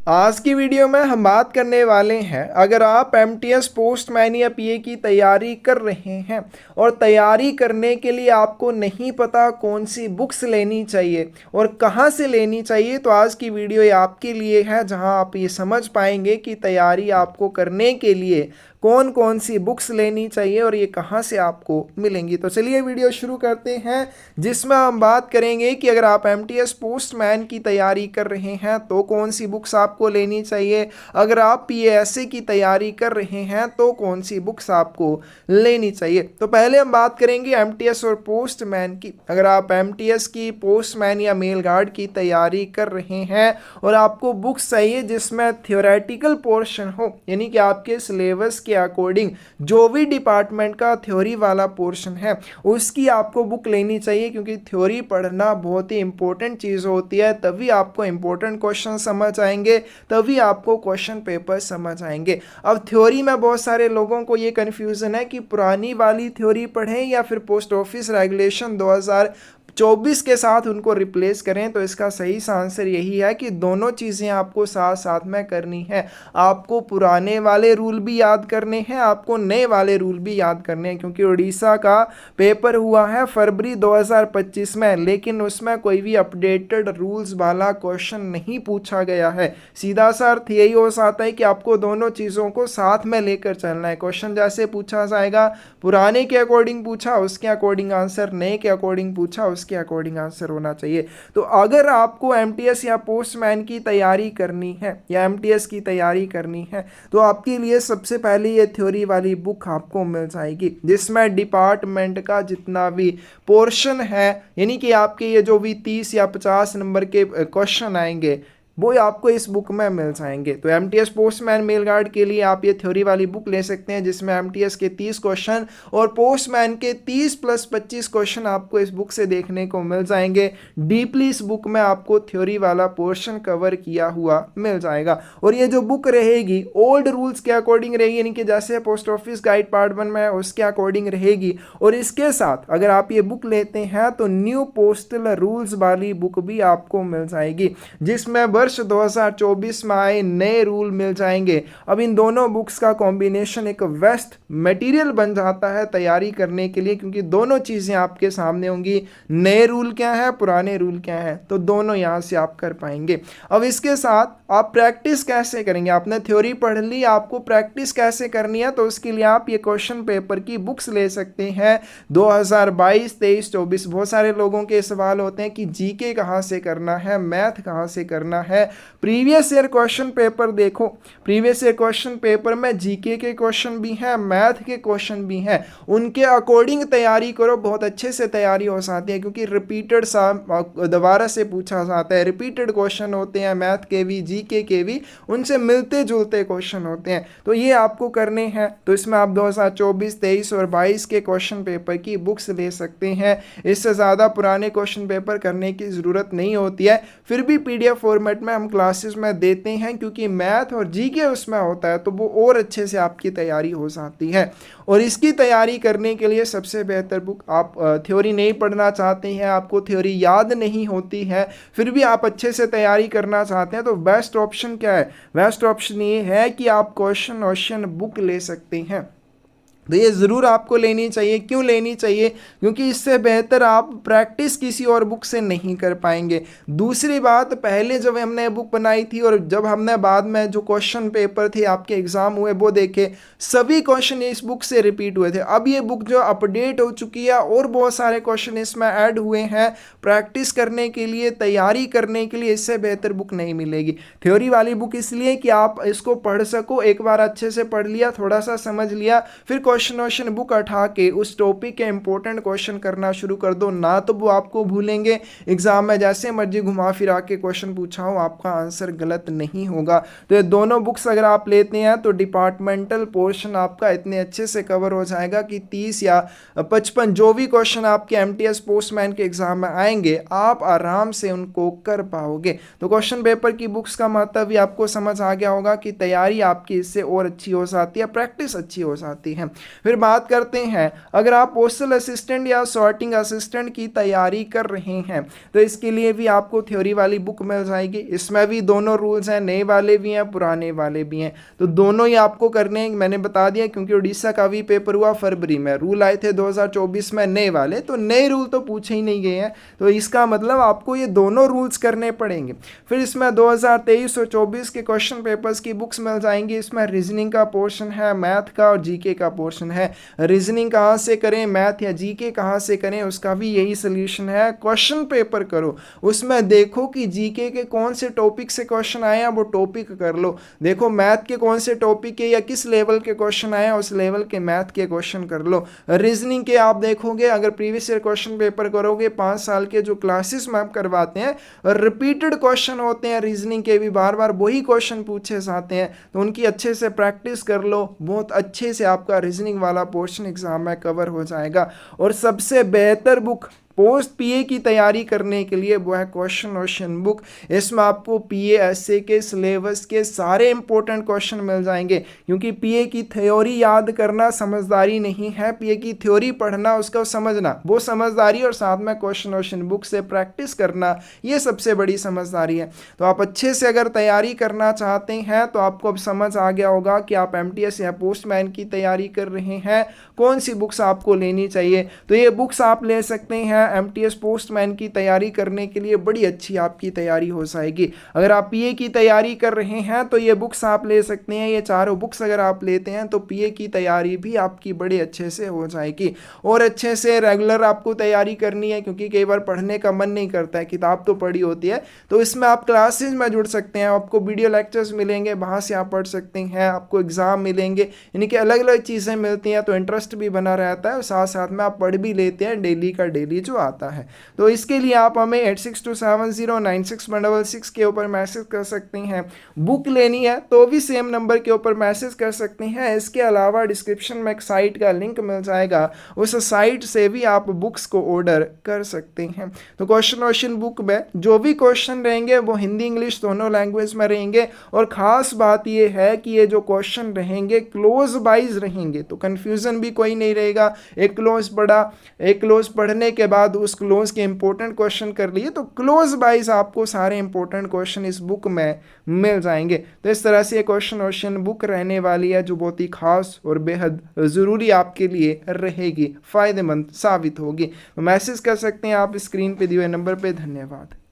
आज की वीडियो में हम बात करने वाले हैं, अगर आप एमटीएस पोस्टमैन या पीए की तैयारी कर रहे हैं और तैयारी करने के लिए आपको नहीं पता कौन सी बुक्स लेनी चाहिए और कहां से लेनी चाहिए, तो आज की वीडियो ये आपके लिए है, जहां आप ये समझ पाएंगे कि तैयारी आपको करने के लिए कौन कौन सी बुक्स लेनी चाहिए और ये कहाँ से आपको मिलेंगी। तो चलिए वीडियो शुरू करते हैं, जिसमें हम बात करेंगे कि अगर आप एमटीएस पोस्टमैन की तैयारी कर रहे हैं तो कौन सी बुक्स आपको लेनी चाहिए, अगर आप पीएसए की तैयारी कर रहे हैं तो कौन सी बुक्स आपको लेनी चाहिए। तो पहले हम बात करेंगे एमटीएस और पोस्टमैन की। अगर आप एमटीएस की, पोस्टमैन या मेल गार्ड की तैयारी कर रहे हैं और आपको बुक्स चाहिए जिसमें थ्योरेटिकल पोर्शन हो, यानी कि आपके सिलेबस के अकॉर्डिंग जो भी डिपार्टमेंट का थ्योरी वाला पोर्शन है उसकी आपको बुक लेनी चाहिए, क्योंकि थ्योरी पढ़ना बहुत ही इंपॉर्टेंट चीज़ होती है। तभी आपको इंपॉर्टेंट क्वेश्चन समझ आएंगे, तभी आपको क्वेश्चन पेपर समझ आएंगे। अब थ्योरी में बहुत सारे लोगों को ये कन्फ्यूज़न है कि पुरानी वाली थ्योरी पढ़ें या फिर पोस्ट ऑफिस रेगुलेशन 2024 के साथ उनको रिप्लेस करें। तो इसका सही सा आंसर यही है कि दोनों चीज़ें आपको साथ साथ में करनी है। आपको पुराने वाले रूल भी याद करने हैं, आपको नए वाले रूल भी याद करने हैं, क्योंकि उड़ीसा का पेपर हुआ है फरवरी 2025 में, लेकिन उसमें कोई भी अपडेटेड रूल्स वाला क्वेश्चन नहीं पूछा गया है। सीधा सा अर्थ यही हो सकता है कि आपको दोनों चीज़ों को साथ में लेकर चलना है। क्वेश्चन जैसे पूछा जाएगा, पुराने के अकॉर्डिंग पूछा उसके अकॉर्डिंग आंसर, नए के अकॉर्डिंग पूछा के अकॉर्डिंग आंसर होना चाहिए। तो अगर आपको एमटीएस या पोस्टमैन की तैयारी करनी है या एमटीएस की तैयारी करनी है तो आपके लिए सबसे पहले ये थ्योरी वाली बुक आपको मिल जाएगी, जिसमें डिपार्टमेंट का जितना भी पोर्शन है, यानी कि आपके ये जो भी 30 या 50 नंबर के क्वेश्चन आएंगे वो आपको इस बुक में मिल जाएंगे। तो एमटीएस पोस्टमैन मेल गार्ड के लिए आप ये थ्योरी वाली बुक ले सकते हैं, जिसमें एमटीएस के 30 क्वेश्चन और पोस्टमैन के 30 + 25 क्वेश्चन आपको इस बुक से देखने को मिल जाएंगे। डीपली इस बुक में आपको थ्योरी वाला पोर्शन कवर किया हुआ मिल जाएगा। और ये जो बुक रहेगी ओल्ड रूल्स के अकॉर्डिंग रहेगी, यानी कि जैसे पोस्ट ऑफिस गाइड पार्ट 1 में उसके अकॉर्डिंग रहेगी। और इसके साथ अगर आप ये बुक लेते हैं तो न्यू पोस्टल रूल्स वाली बुक भी आपको मिल जाएगी, जिसमें वर्ष 2024 में आए नए रूल मिल जाएंगे। अब इन दोनों बुक्स का कॉम्बिनेशन एक वेस्ट मटेरियल बन जाता है तैयारी करने के लिए, क्योंकि दोनों चीज़ें आपके सामने होंगी। नए रूल क्या है, पुराने रूल क्या है, तो दोनों यहाँ से आप कर पाएंगे। अब इसके साथ आप प्रैक्टिस कैसे करेंगे, आपने थ्योरी पढ़ ली, आपको प्रैक्टिस कैसे करनी है, तो उसके लिए आप ये क्वेश्चन पेपर की बुक्स ले सकते हैं 2022, 23, 24। बहुत सारे लोगों के सवाल होते हैं कि जीके कहाँ से करना है, मैथ कहाँ से करना है। प्रीवियस ईयर क्वेश्चन पेपर देखो, प्रीवियस ईयर क्वेश्चन पेपर में जीके के क्वेश्चन भी हैं, मैथ के क्वेश्चन भी हैं, उनके अकॉर्डिंग तैयारी करो, बहुत अच्छे से तैयारी हो जाती है, क्योंकि रिपीटेड सा दोबारा से पूछा जाता है। रिपीटेड क्वेश्चन होते हैं मैथ के भी, जीके के भी, उनसे मिलते जुलते क्वेश्चन होते हैं, तो ये आपको करने हैं। तो इसमें आप 2024, 23 और 22 के क्वेश्चन पेपर की बुक्स ले सकते हैं। इससे ज़्यादा पुराने क्वेश्चन पेपर करने की ज़रूरत नहीं होती है, फिर भी पीडीएफ फॉर्मेट में हम क्लासेस में देते हैं, क्योंकि मैथ और जीके उसमें होता है, तो वो और अच्छे से आपकी तैयारी हो जाती है। और इसकी तैयारी करने के लिए सबसे बेहतर बुक, आप थ्योरी नहीं पढ़ना चाहते हैं, आपको थ्योरी याद नहीं होती है, फिर भी आप अच्छे से तैयारी करना चाहते हैं, तो बेस्ट ऑप्शन क्या है, बेस्ट ऑप्शन ये है कि आप क्वेश्चन बुक ले सकते हैं। तो ये ज़रूर आपको लेनी चाहिए। क्यों लेनी चाहिए, क्योंकि इससे बेहतर आप प्रैक्टिस किसी और बुक से नहीं कर पाएंगे। दूसरी बात, पहले जब हमने बुक बनाई थी और जब हमने बाद में जो क्वेश्चन पेपर थे आपके एग्ज़ाम हुए वो देखे, सभी क्वेश्चन इस बुक से रिपीट हुए थे। अब ये बुक जो अपडेट हो चुकी है और बहुत सारे क्वेश्चन इसमें ऐड हुए हैं, प्रैक्टिस करने के लिए, तैयारी करने के लिए इससे बेहतर बुक नहीं मिलेगी। थ्योरी वाली बुक इसलिए कि आप इसको पढ़ सको, एक बार अच्छे से पढ़ लिया, थोड़ा सा समझ लिया, फिर क्वेश्चन बुक उठा के उस टॉपिक के इंपॉर्टेंट क्वेश्चन करना शुरू कर दो, ना तो वो आपको भूलेंगे, एग्जाम में जैसे मर्जी घुमा फिरा के क्वेश्चन पूछा हो आपका आंसर गलत नहीं होगा। तो ये दोनों बुक्स अगर आप लेते हैं तो डिपार्टमेंटल पोर्शन आपका इतने अच्छे से कवर हो जाएगा कि 30 या 55 जो भी क्वेश्चन आपके एमटीएस पोस्टमैन के एग्जाम में आएंगे आप आराम से उनको कर पाओगे। तो क्वेश्चन पेपर की बुक्स का महत्व आपको समझ आ गया होगा कि तैयारी आपकी इससे और अच्छी हो जाती है, प्रैक्टिस अच्छी हो जाती है। फिर बात करते हैं, अगर आप पोस्टल असिस्टेंट या सॉर्टिंग असिस्टेंट की तैयारी कर रहे हैं तो इसके लिए भी आपको थ्योरी वाली बुक मिल जाएगी। इसमें भी दोनों रूल्स हैं, नए वाले भी हैं, पुराने वाले भी हैं, तो दोनों ही आपको करने हैं। मैंने बता दिया क्योंकि उड़ीसा का भी पेपर हुआ फरवरी में, रूल आए थे 2024 में नए वाले, तो नए रूल तो पूछे ही नहीं गए हैं, तो इसका मतलब आपको ये दोनों रूल्स करने पड़ेंगे। फिर इसमें 2023 और 24 के क्वेश्चन पेपर्स की बुक्स मिल जाएंगी। इसमें रीजनिंग का पोर्शन है, मैथ का और जीके का पोर्शन है। रीजनिंग कहाँ से करें, मैथ या जीके कहाँ से करें, उसका भी यही सोल्यूशन है, क्वेश्चन पेपर करो, उसमें देखो कि जीके के कौन से टॉपिक से क्वेश्चन आए हैं, वो टॉपिक कर लो। देखो मैथ के कौन से टॉपिक के या किस लेवल के क्वेश्चन आए हैं, उस लेवल के मैथ के क्वेश्चन कर लो। रीजनिंग के आप देखोगे, अगर प्रीवियस ईयर क्वेश्चन पेपर करोगे, 5 साल के जो क्लासेस में आप करवाते हैं रिपीटेड क्वेश्चन होते हैं, रीजनिंग के भी बार बार वही क्वेश्चन पूछे जाते हैं, तो उनकी अच्छे से प्रैक्टिस कर लो, बहुत अच्छे से आपका रीजनिंग वाला पोर्शन एग्जाम में कवर हो जाएगा। और सबसे बेहतर बुक पोस्ट पीए की तैयारी करने के लिए वो है क्वेश्चन ओशन बुक। इसमें आपको पीए एसए के सिलेबस के सारे इंपॉर्टेंट क्वेश्चन मिल जाएंगे, क्योंकि पीए की थ्योरी याद करना समझदारी नहीं है, पीए की थ्योरी पढ़ना, उसको समझना वो समझदारी, और साथ में क्वेश्चन ओशन बुक से प्रैक्टिस करना ये सबसे बड़ी समझदारी है। तो आप अच्छे से अगर तैयारी करना चाहते हैं तो आपको अब समझ आ गया होगा कि आप एमटीएस या पोस्टमैन की तैयारी कर रहे हैं, कौन सी बुक्स आपको लेनी चाहिए। तो ये बुक्स आप ले सकते हैं, एमटीएस पोस्टमैन की तैयारी करने के लिए बड़ी अच्छी आपकी तैयारी हो जाएगी। अगर आप पीए की तैयारी कर रहे हैं तो ये बुक्स आप ले सकते हैं, ये चारों बुक्स अगर आप लेते हैं तो पीए की तैयारी भी आपकी बड़े अच्छे से हो जाएगी। और अच्छे से रेगुलर आपको तैयारी करनी है, क्योंकि कई बार पढ़ने का मन नहीं करता है, किताब तो पढ़ी होती है, तो इसमें आप क्लासेज में जुड़ सकते हैं, आपको वीडियो लेक्चर्स मिलेंगे, वहाँ से आप पढ़ सकते हैं, आपको एग्जाम मिलेंगे, यानी कि अलग अलग चीज़ें मिलती हैं, तो इंटरेस्ट भी बना रहता है और साथ साथ में आप पढ़ भी लेते हैं डेली का डेली जो आता है। तो इसके लिए आप हमें 8627096166 के ऊपर मैसेज कर सकते हैं। बुक लेनी है तो भी सेम नंबर के ऊपर मैसेज कर सकते हैं। इसके अलावा डिस्क्रिप्शन में एक साइट का लिंक मिल जाएगा, उस साइट से भी आप बुक्स को ऑर्डर कर सकते हैं। तो क्वेश्चन ओशन बुक में जो भी क्वेश्चन रहेंगे वो हिंदी इंग्लिश दोनों लैंग्वेज में रहेंगे, और ख़ास बात ये है कि ये जो क्वेश्चन रहेंगे क्लोज वाइज रहेंगे, तो कन्फ्यूज़न भी कोई नहीं रहेगा। एक क्लोज पढ़ा, एक क्लोज पढ़ने के बाद उस क्लोज के इंपॉर्टेंट क्वेश्चन कर लिए, तो क्लोज वाइज आपको सारे इंपॉर्टेंट क्वेश्चन इस बुक में मिल जाएंगे। तो इस तरह से क्वेश्चन ओशन बुक रहने वाली है, जो बहुत ही खास और बेहद ज़रूरी आपके लिए रहेगी, फ़ायदेमंद साबित होगी। तो मैसेज कर सकते हैं आप स्क्रीन पे दिए हुए नंबर पे। धन्यवाद।